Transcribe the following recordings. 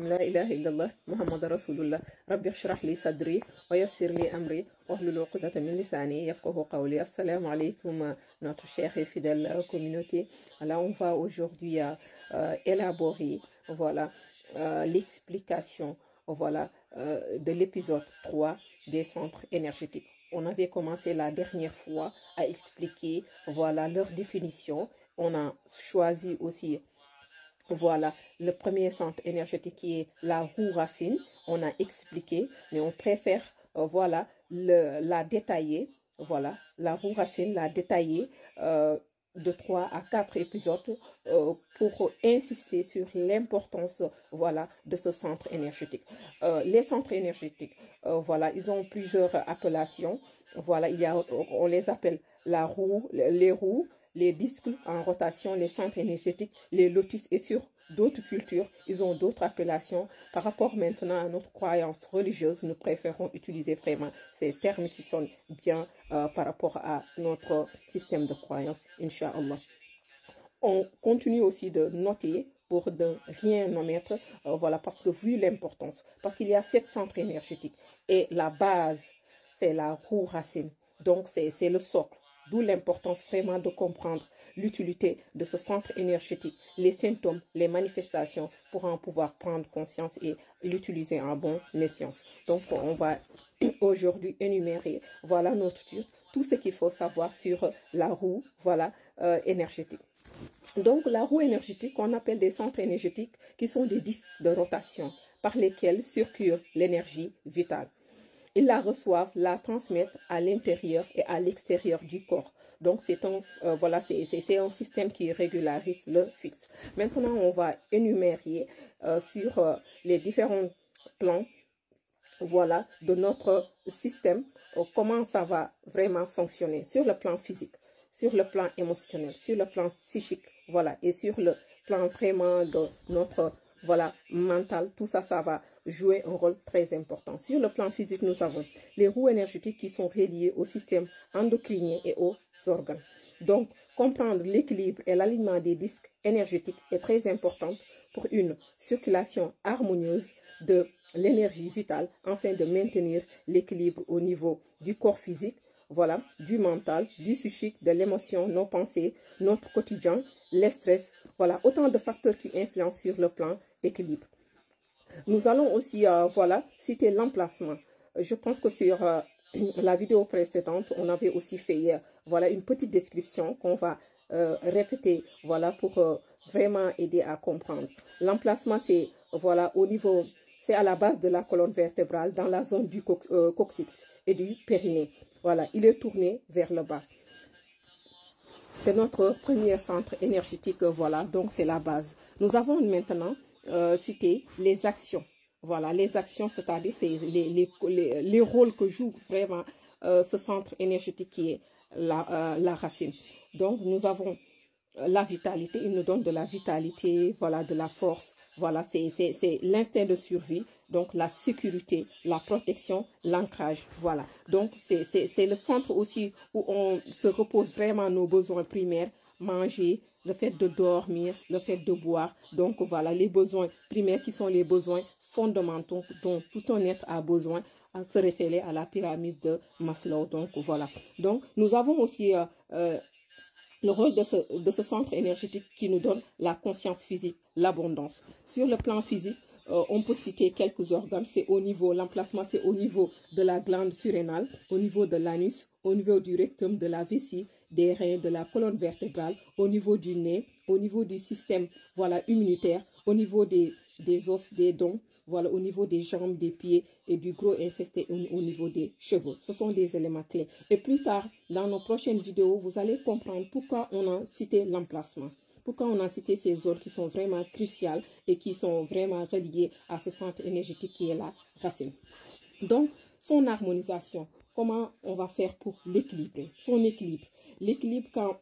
لا إله إلا الله محمد رسول الله ربي اشرح لي صدري ويسر لي أمري واحلل عقدة من لساني يفقهوا قولي. Assalamu alaikum, notre chère et fidèle communauté. Alors on va aujourd'hui élaborer voilà l'explication voilà de l'épisode 3 des centres énergétiques. On avait commencé la dernière fois à expliquer voilà leur définition. On a choisi aussi voilà le premier centre énergétique qui est la roue racine. On a expliqué, mais on préfère voilà la détailler. Voilà la roue racine, la détailler de 3 à 4 épisodes pour insister sur l'importance voilà de ce centre énergétique. Les centres énergétiques, voilà, ils ont plusieurs appellations. Voilà, on les appelle la roue, les roues, les disques en rotation, les centres énergétiques, les lotus, et sur d'autres cultures, ils ont d'autres appellations. Par rapport maintenant à notre croyance religieuse, nous préférons utiliser vraiment ces termes qui sont bien par rapport à notre système de croyance, Inch'Allah. On continue aussi de noter pour ne rien omettre, voilà, parce que vu l'importance, parce qu'il y a 7 centres énergétiques et la base, c'est la roue racine. Donc, c'est le socle. D'où l'importance vraiment de comprendre l'utilité de ce centre énergétique, les symptômes, les manifestations pour en pouvoir prendre conscience et l'utiliser en bon escient. Donc, on va aujourd'hui énumérer, voilà notre tour, tout ce qu'il faut savoir sur la roue, voilà, énergétique. Donc, la roue énergétique, on appelle des centres énergétiques qui sont des disques de rotation par lesquels circule l'énergie vitale. Ils la reçoivent, la transmettent à l'intérieur et à l'extérieur du corps. Donc, c'est un système qui régularise le fixe. Maintenant, on va énumérer sur les différents plans voilà, de notre système, comment ça va vraiment fonctionner sur le plan physique, sur le plan émotionnel, sur le plan psychique, voilà, et sur le plan vraiment de notre voilà, mental. Tout ça, ça va jouer un rôle très important. Sur le plan physique, nous avons les roues énergétiques qui sont reliées au système endocrinien et aux organes. Donc, comprendre l'équilibre et l'alignement des disques énergétiques est très important pour une circulation harmonieuse de l'énergie vitale afin de maintenir l'équilibre au niveau du corps physique, voilà, du mental, du psychique, de l'émotion, nos pensées, notre quotidien, les stress, voilà, autant de facteurs qui influencent sur le plan équilibre. Nous allons aussi voilà, citer l'emplacement. Je pense que sur la vidéo précédente, on avait aussi fait voilà, une petite description qu'on va répéter voilà, pour vraiment aider à comprendre. L'emplacement, c'est voilà, au niveau, c'est à la base de la colonne vertébrale, dans la zone du coccyx et du périnée. Voilà, il est tourné vers le bas. C'est notre premier centre énergétique, voilà, donc c'est la base. Nous avons maintenant cité les actions. Voilà, les actions, c'est-à-dire c'est les rôles que joue vraiment ce centre énergétique qui est la racine. Donc, nous avons la vitalité, il nous donne de la vitalité, voilà, de la force. Voilà, c'est l'instinct de survie, donc la sécurité, la protection, l'ancrage, voilà. Donc, c'est le centre aussi où on se repose vraiment nos besoins primaires, manger, le fait de dormir, le fait de boire. Donc, voilà, les besoins primaires qui sont les besoins fondamentaux dont tout un être a besoin, à se référer à la pyramide de Maslow. Donc, voilà. Donc, nous avons aussi le rôle de ce centre énergétique qui nous donne la conscience physique, l'abondance. Sur le plan physique, on peut citer quelques organes. C'est au niveau, l'emplacement, c'est au niveau de la glande surrénale, au niveau de l'anus, au niveau du rectum, de la vessie, des reins, de la colonne vertébrale, au niveau du nez, au niveau du système voilà, immunitaire, au niveau des os, des dents, voilà, au niveau des jambes, des pieds et du gros intestin au niveau des cheveux. Ce sont des éléments clés. Et plus tard, dans nos prochaines vidéos, vous allez comprendre pourquoi on a cité l'emplacement. Pourquoi on a cité ces zones qui sont vraiment cruciales et qui sont vraiment reliées à ce centre énergétique qui est la racine. Donc, son harmonisation, comment on va faire pour l'équilibrer? Son équilibre. L'équilibre, quand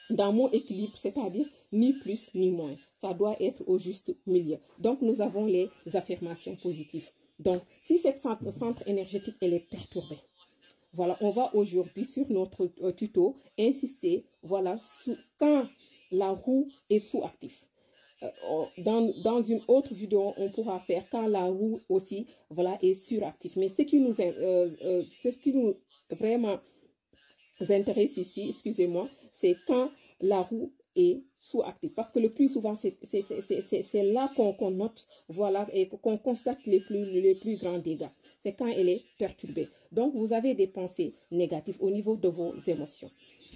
dans mon équilibre, c'est-à-dire ni plus ni moins. Ça doit être au juste milieu. Donc, nous avons les affirmations positives. Donc, si cette centre énergétique, elle est perturbée, voilà, on va aujourd'hui sur notre tuto insister, voilà, quand la roue est sous-active. dans une autre vidéo, on pourra faire quand la roue aussi, voilà, est suractive. Mais ce qui nous vraiment intéresse ici, excusez-moi, c'est quand la roue est sous-active. Parce que le plus souvent, c'est là qu'on note, voilà, et qu'on constate les plus grands dégâts. C'est quand elle est perturbée. Donc, vous avez des pensées négatives au niveau de vos émotions.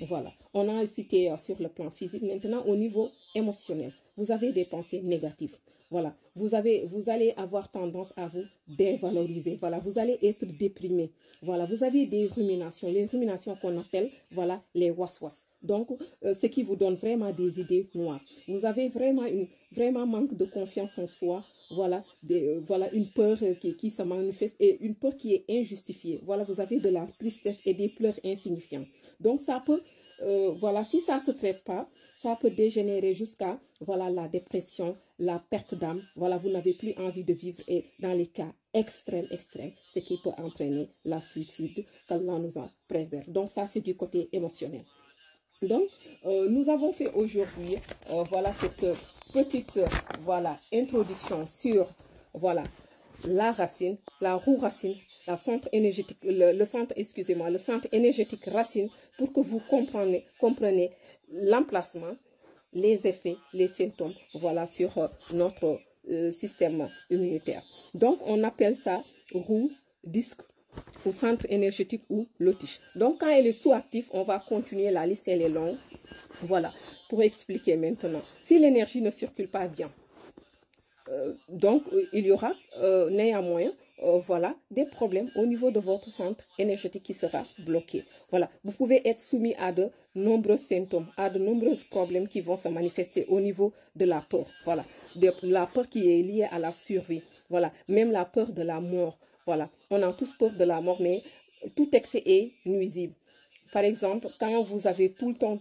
Voilà. On a cité sur le plan physique. Maintenant, au niveau émotionnel, vous avez des pensées négatives. Voilà. Vous allez avoir tendance à vous dévaloriser. Voilà. Vous allez être déprimé. Voilà. Vous avez des ruminations. Les ruminations qu'on appelle, voilà, les was-was. Donc, ce qui vous donne vraiment des idées noires. Vous avez vraiment manque de confiance en soi. Voilà, voilà une peur qui se manifeste et une peur qui est injustifiée. Voilà, vous avez de la tristesse et des pleurs insignifiants. Donc, ça peut, voilà, si ça ne se traite pas, ça peut dégénérer jusqu'à, voilà, la dépression, la perte d'âme. Voilà, vous n'avez plus envie de vivre et dans les cas extrêmes, ce qui peut entraîner la suicide qu'Allah nous en préserve. Donc, ça, c'est du côté émotionnel. Donc, nous avons fait aujourd'hui, voilà, cette petite, voilà, introduction sur, voilà, la racine, la roue racine, le centre énergétique racine, pour que vous compreniez l'emplacement, les effets, les symptômes, voilà, sur notre système immunitaire. Donc, on appelle ça roue, disque, au centre énergétique ou lotus. Donc, quand elle est sous-active, on va continuer, la liste, elle est longue. Voilà, pour expliquer maintenant. Si l'énergie ne circule pas bien, donc il y aura néanmoins, voilà, des problèmes au niveau de votre centre énergétique qui sera bloqué. Voilà, vous pouvez être soumis à de nombreux symptômes, à de nombreux problèmes qui vont se manifester au niveau de la peur. Voilà, de la peur qui est liée à la survie. Voilà, même la peur de la mort. Voilà, on a tous peur de la mort, mais tout excès est nuisible. Par exemple, quand vous avez tout le temps,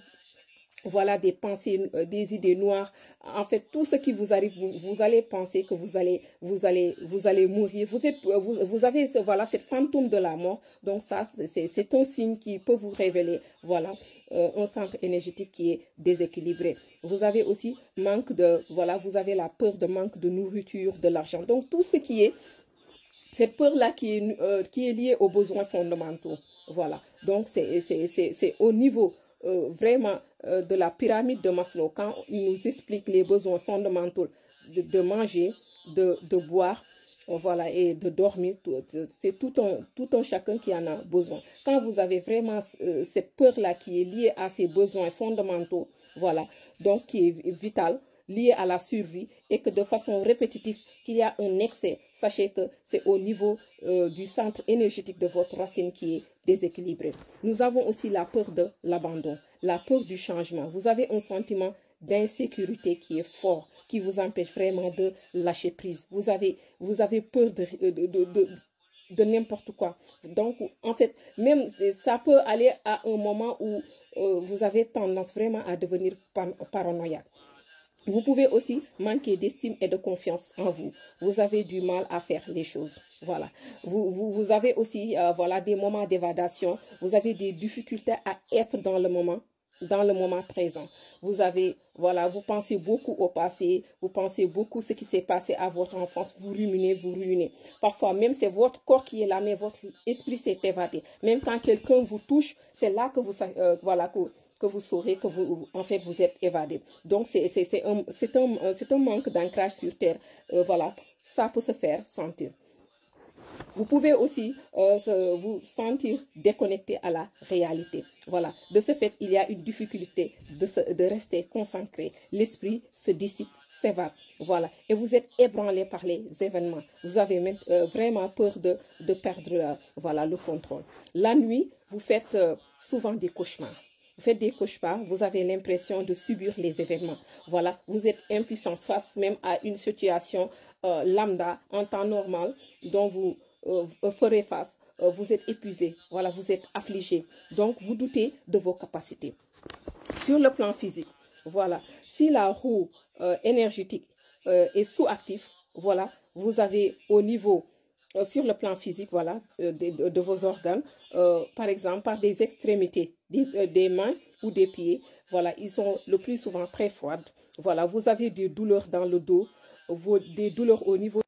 voilà, des pensées, des idées noires, en fait, tout ce qui vous arrive, vous allez penser que vous allez mourir. Vous avez, voilà, cette fantôme de la mort. Donc ça, c'est un signe qui peut vous révéler, voilà, un centre énergétique qui est déséquilibré. Vous avez aussi manque de, voilà, vous avez la peur de manque de nourriture, de l'argent. Donc tout ce qui est cette peur-là qui est liée aux besoins fondamentaux. Voilà. Donc, c'est au niveau vraiment de la pyramide de Maslow, quand il nous explique les besoins fondamentaux de manger, de boire, voilà, et de dormir. C'est tout un chacun qui en a besoin. Quand vous avez vraiment cette peur-là qui est liée à ces besoins fondamentaux, voilà, donc qui est vitale, lié à la survie, et que de façon répétitive, qu'il y a un excès, sachez que c'est au niveau du centre énergétique de votre racine qui est déséquilibré. Nous avons aussi la peur de l'abandon, la peur du changement. Vous avez un sentiment d'insécurité qui est fort, qui vous empêche vraiment de lâcher prise. Vous avez peur de n'importe quoi. Donc, en fait, même ça peut aller à un moment où vous avez tendance vraiment à devenir paranoïaque. Vous pouvez aussi manquer d'estime et de confiance en vous. Vous avez du mal à faire les choses. Voilà. Vous avez aussi voilà, des moments d'évadation. Vous avez des difficultés à être dans le moment présent. Vous avez, voilà, vous pensez beaucoup au passé, vous pensez beaucoup ce qui s'est passé à votre enfance, vous ruminez. Parfois, même c'est votre corps qui est là, mais votre esprit s'est évadé. Même quand quelqu'un vous touche, c'est là que vous, voilà, que vous saurez que vous, en fait, vous êtes évadé. Donc, c'est un manque d'ancrage sur terre. Voilà, ça peut se faire sentir. Vous pouvez aussi vous sentir déconnecté à la réalité. Voilà, de ce fait, il y a une difficulté de rester concentré. L'esprit se dissipe, s'évade. Voilà, et vous êtes ébranlé par les événements. Vous avez même, vraiment peur de perdre voilà, le contrôle. La nuit, vous faites souvent des cauchemars. Vous faites des cauchemars, vous avez l'impression de subir les événements. Voilà, vous êtes impuissant face même à une situation lambda, en temps normal, dont vous ferez face. Vous êtes épuisé, voilà, vous êtes affligé. Donc, vous doutez de vos capacités. Sur le plan physique, voilà, si la roue énergétique est sous-active, voilà, vous avez au niveau sur le plan physique, voilà, de vos organes, par exemple, par des extrémités, des mains ou des pieds, voilà, ils sont le plus souvent très froides. Voilà, vous avez des douleurs dans le dos, des douleurs au niveau